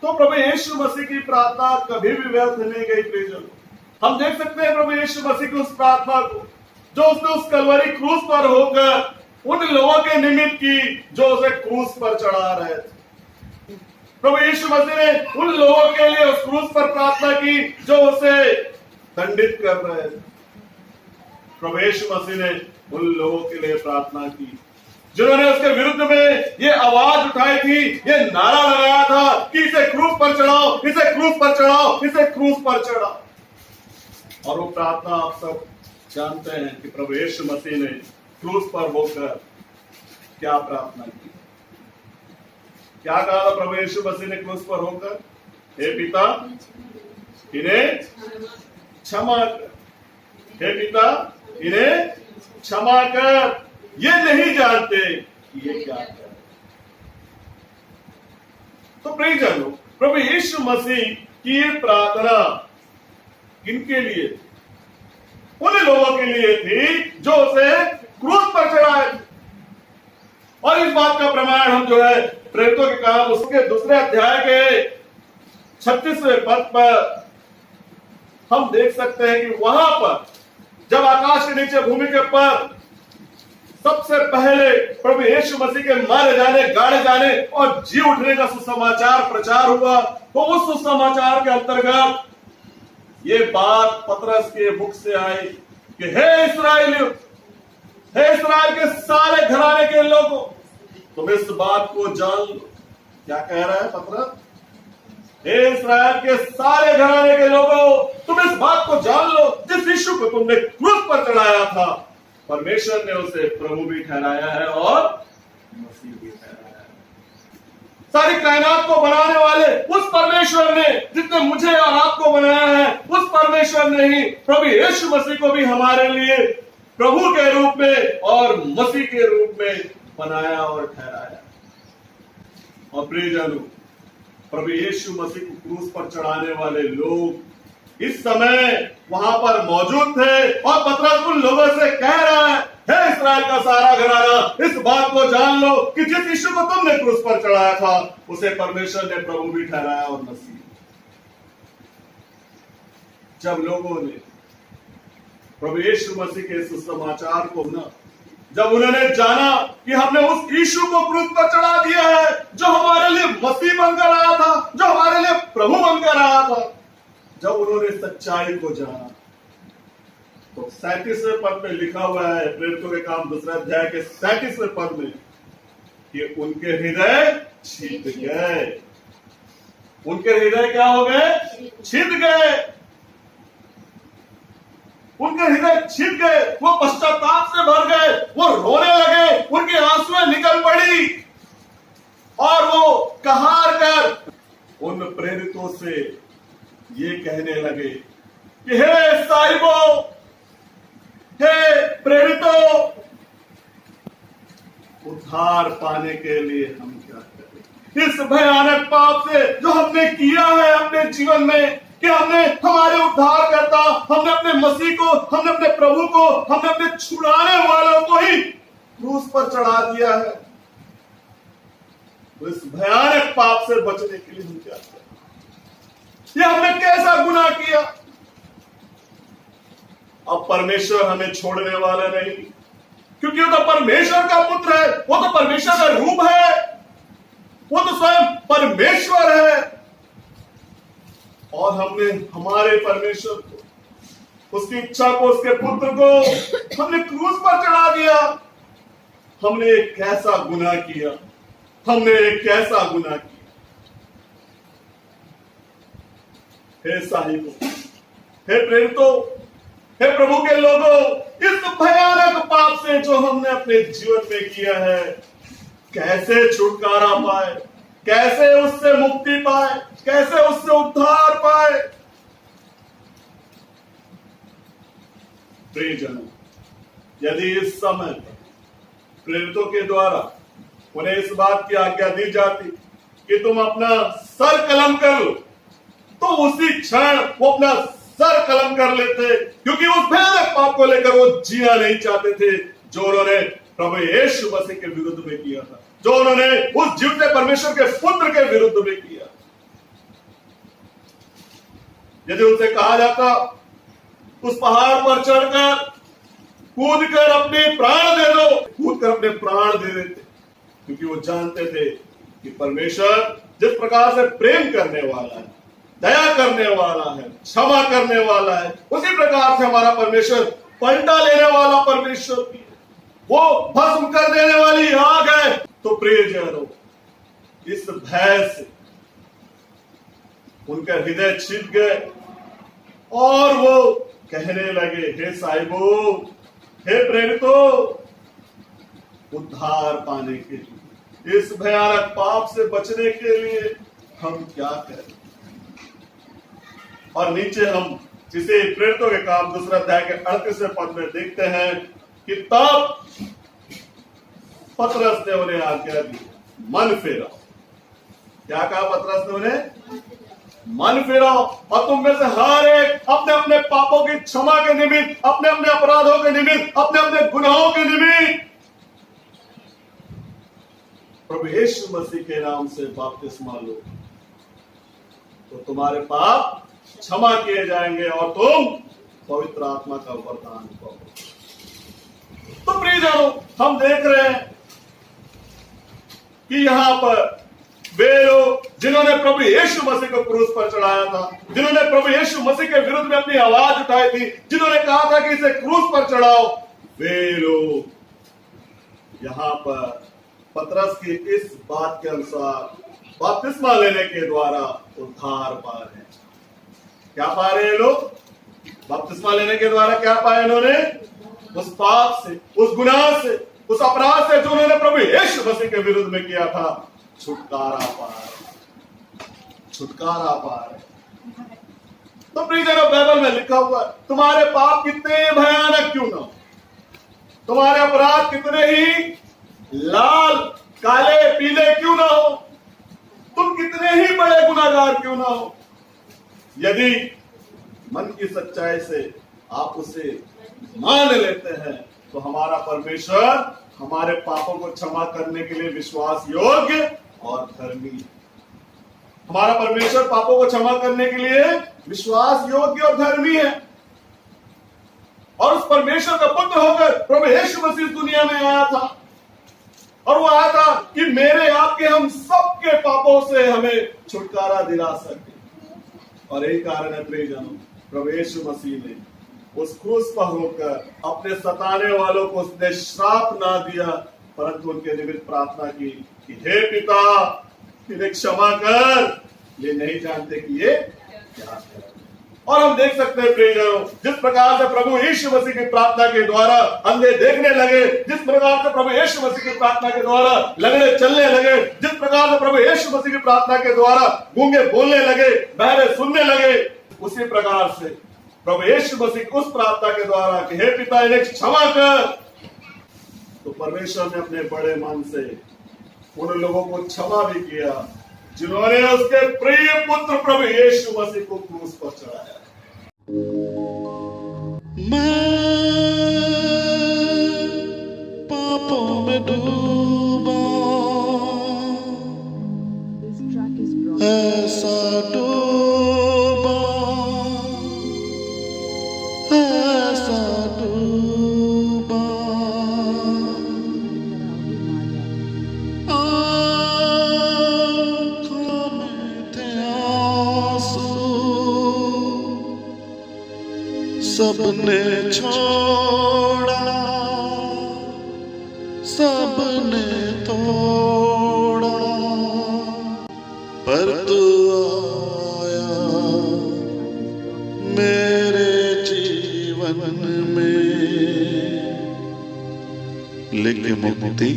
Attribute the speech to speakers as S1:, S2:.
S1: तो प्रभु यीशु मसीह की प्रार्थना कभी भी व्यर्थ नहीं गई। प्रियजन, हम देख सकते हैं प्रभु यीशु मसीह की उस प्रार्थना को जो उसने उस कलवरी क्रूस पर होकर उन लोगों के निमित्त की जो उसे क्रूस पर चढ़ा रहे थे। प्रभु यीशु मसीह ने उन लोगों के लिए उस क्रूस पर प्रार्थना की जो उसे दंडित कर रहे थे। प्रभु यीशु मसीह ने उन लोगों के लिए प्रार्थना की जिन्होंने उसके विरुद्ध में ये आवाज उठाई थी, ये नारा लगाया था कि इसे क्रूस पर चढ़ाओ, इसे क्रूस पर चढ़ाओ, इसे क्रूस पर चढ़ाओ। और वो प्रार्थना आप सब जानते हैं कि प्रभु यीशु मसीह ने क्रूस पर होकर क्या प्रार्थना की, क्या कहा था प्रभु यीशु मसीह ने क्रूस पर होकर? हे पिता, इन्हें क्षमा कर, हे पिता, इन्हें क्षमा कर, ये नहीं जानते कि ये क्या कर। तो प्रियजनों, प्रभु यीशु मसीह की ये प्रार्थना किनके लिए? उन लोगों के लिए थी जो उसे क्रूस पर चढ़ाए। और इस बात का प्रमाण हम जो है प्रेरितों के काम उसके दूसरे अध्याय के 36वें पद पर हम देख सकते हैं कि वहां पर जब आकाश के नीचे भूमि के ऊपर सबसे पहले प्रभु यीशु मसीह के मारे जाने, गाड़े जाने और जी उठने का सुसमाचार प्रचार हुआ, तो उस सुसमाचार के अंतर्गत ये बात पतरस के मुख से आई कि हे इस्राएलियों, हे इस्राएल के सारे घराने के लोगों, तुम इस बात को जान लो। क्या कह रहा है पतरस? हे इस्राएल के सारे घराने के लोगों, तुम इस बात को जान लो, जिस यीशु को तुमने क्रूस पर चढ़ाया था, परमेश्वर ने उसे प्रभु भी ठहराया है और मसीह भी ठहराया है। सारी कायनात को बनाने वाले उस परमेश्वर ने, जिसने मुझे और आपको बनाया है, उस परमेश्वर ने ही प्रभु यीशु मसीह को भी हमारे लिए प्रभु के रूप में और मसीह के रूप में बनाया और ठहराया। और प्रियजनों, प्रभु यीशु मसीह को क्रूस पर चढ़ाने वाले लोग इस समय वहां पर मौजूद थे और पतरस उन लोगों से कह रहा है, हे इस्राएल का सारा घराना, इस बात को जान लो कि जिस यीशु को तुमने क्रूस पर चढ़ाया था, उसे परमेश्वर ने प्रभु भी ठहराया और मसीह। जब लोगों ने प्रभु यीशु मसीह के सुसमाचार को सुना, जब उन्होंने जाना कि हमने उस यीशु को क्रूस पर चढ़ा दिया है जो हमारे लिए मसीह बनकर आया था, जो हमारे लिए प्रभु बनकर आया था, जब उन्होंने सच्चाई को जाना, तो 37वें पद में लिखा हुआ है प्रेरितों के काम दूसरे अध्याय के 37वें पद में कि उनके हृदय छिद गए। उनके हृदय क्या हो गए? छिद गए। उनके हृदय छिद गए, वो पश्चाताप से भर गए, वो रोने लगे, उनकी आंसुएं निकल पड़ी और वो कहार कर उन प्रेरितों से ये कहने लगे कि हे साहिबों, हे प्रेरितों, उद्धार पाने के लिए हम क्या करें? इस भयानक पाप से जो हमने किया है अपने जीवन में, कि हमने हमारे उद्धार करता, हमने अपने मसीह को, हमने अपने प्रभु को, हमने अपने छुड़ाने वालों को ही क्रूस पर चढ़ा दिया है। तो इस भयानक पाप से बचने के लिए हम क्या करें? ये हमने कैसा गुनाह किया? अब परमेश्वर हमें छोड़ने वाला नहीं, क्योंकि वो तो परमेश्वर का पुत्र है, वो तो परमेश्वर का रूप है, वो तो स्वयं परमेश्वर है। और हमने हमारे परमेश्वर को, उसकी इच्छा को, उसके पुत्र को हमने क्रूस पर चढ़ा दिया। हमने एक कैसा गुनाह किया, हमने एक कैसा गुनाह किया। हे साहिबों, हे प्रेरितों, हे प्रभु के लोगों, इस भयानक पाप से जो हमने अपने जीवन में किया है, कैसे छुटकारा पाए, कैसे उससे मुक्ति पाए, कैसे उससे उद्धार पाए? प्रियजनों, यदि इस समय प्रेरितों के द्वारा उन्हें इस बात की आज्ञा दी जाती कि तुम अपना सर कलम कर लो, तो उसी क्षण वो अपना सर कलम कर लेते, क्योंकि उस भयानक पाप को लेकर वो जीना नहीं चाहते थे जो उन्होंने प्रभु यीशु मसीह के विरुद्ध में किया था, जो उन्होंने उस जीवते परमेश्वर के पुत्र के विरुद्ध में किया। यदि उनसे कहा जाता उस पहाड़ पर चढ़कर कूद कर अपने प्राण दे दो, कूद कर अपने प्राण दे देते, क्योंकि वो जानते थे कि परमेश्वर जिस प्रकार से प्रेम करने वाला है, दया करने वाला है, क्षमा करने वाला है, उसी प्रकार से हमारा परमेश्वर पलटा लेने वाला परमेश्वर भी है। वो भस्म कर देने वाली आग है। तो प्रियजनों, इस भय से उनका हृदय छिप गए और वो कहने लगे, हे साहिबो, हे प्रेरितो, उद्धार पाने के लिए, इस भयानक पाप से बचने के लिए हम क्या करें। और नीचे हम जिसे प्रेरितों के काम 2 अध्याय के 38वें पद में देखते हैं कि तब पतरस ने उन्हें आज्ञा दी, मन फेराओ। क्या कहा पतरस ने उन्हें? मन फेराओ और तुम में से हर एक अपने अपने पापों की क्षमा के निमित्त, अपने अपने अपराधों के निमित्त, अपने अपने गुनाहों के निमित्त प्रभु यीशु मसीह के नाम से बपतिस्मा लो, तो तुम्हारे पाप क्षमा किए जाएंगे और तुम पवित्र आत्मा का वरदान पाओगे। तो प्रियजनों, हम देख रहे हैं कि यहां पर वे लोग जिन्होंने प्रभु यीशु मसीह को क्रूस पर चढ़ाया था, जिन्होंने प्रभु यीशु मसीह के विरुद्ध में अपनी आवाज उठाई थी, जिन्होंने कहा था कि इसे क्रूस पर चढ़ाओ, वे लोग यहां पर पतरस की इस बात के अनुसार बपतिस्मा लेने के द्वारा उद्धार पा रहे हैं। क्या पा रहे हैं लोग? बपतिस्मा लेने के द्वारा क्या पाया इन्होंने? उस पाप से, उस गुनाह से, उस अपराध से जो उन्होंने प्रभु यीशु मसीह के विरुद्ध में किया था, छुटकारा पा रहे, छुटकारा पा रहे। तो प्रियजनों, बाइबल में लिखा हुआ है, तुम्हारे पाप कितने भयानक क्यों ना हो, तुम्हारे अपराध कितने ही लाल, काले, पीले क्यों ना हो, तुम कितने ही बड़े गुनाहगार क्यों ना हो, यदि मन की सच्चाई से आप उसे मान लेते हैं, तो हमारा परमेश्वर हमारे पापों को क्षमा करने के लिए विश्वास योग्य और धर्मी है। हमारा परमेश्वर पापों को क्षमा करने के लिए विश्वास योग्य और धर्मी है। और उस परमेश्वर का पुत्र होकर प्रभु यीशु मसीह दुनिया में आया था, और वो आया था कि मेरे आपके हम सबके पापों से हमें छुटकारा दिला सके। और यही कारण है प्रियजनों, प्रभु यीशु मसीह ने उस क्रूस पर होकर अपने सताने वालों को उसने श्राप ना दिया, परंतु उनके निमित्त प्रार्थना की कि हे पिता, इन्हें क्षमा कर, ये नहीं जानते कि ये क्या कर। और हम देख सकते हैं प्रियजनों, जिस प्रकार से प्रभु यीशु मसीह की प्रार्थना के द्वारा अंधे देखने लगे, जिस प्रकार से प्रभु यीशु मसीह की प्रार्थना के द्वारा लंगड़े चलने लगे, जिस प्रकार से प्रभु यीशु मसीह की प्रार्थना के द्वारा गूंगे बोलने लगे, बहरे सुनने लगे, उसी प्रकार से प्रभु यीशु मसीह उस प्रार्थना के द्वारा कि हे पिता, इन्हें क्षमा कर, तो परमेश्वर ने अपने बड़े मन से उन लोगों को क्षमा भी किया जिन्होंने उसके प्रिय पुत्र प्रभु यीशु मसीह को क्रूस पर चढ़ाया।
S2: मैं पापों में डूबा, ऐसा डूबा, ऐसा डूबा, आँखों में थे आंसू, सबने छोड़ा, सबने तोड़ा, पर तू आया मेरे जीवन में, लेके मुक्ति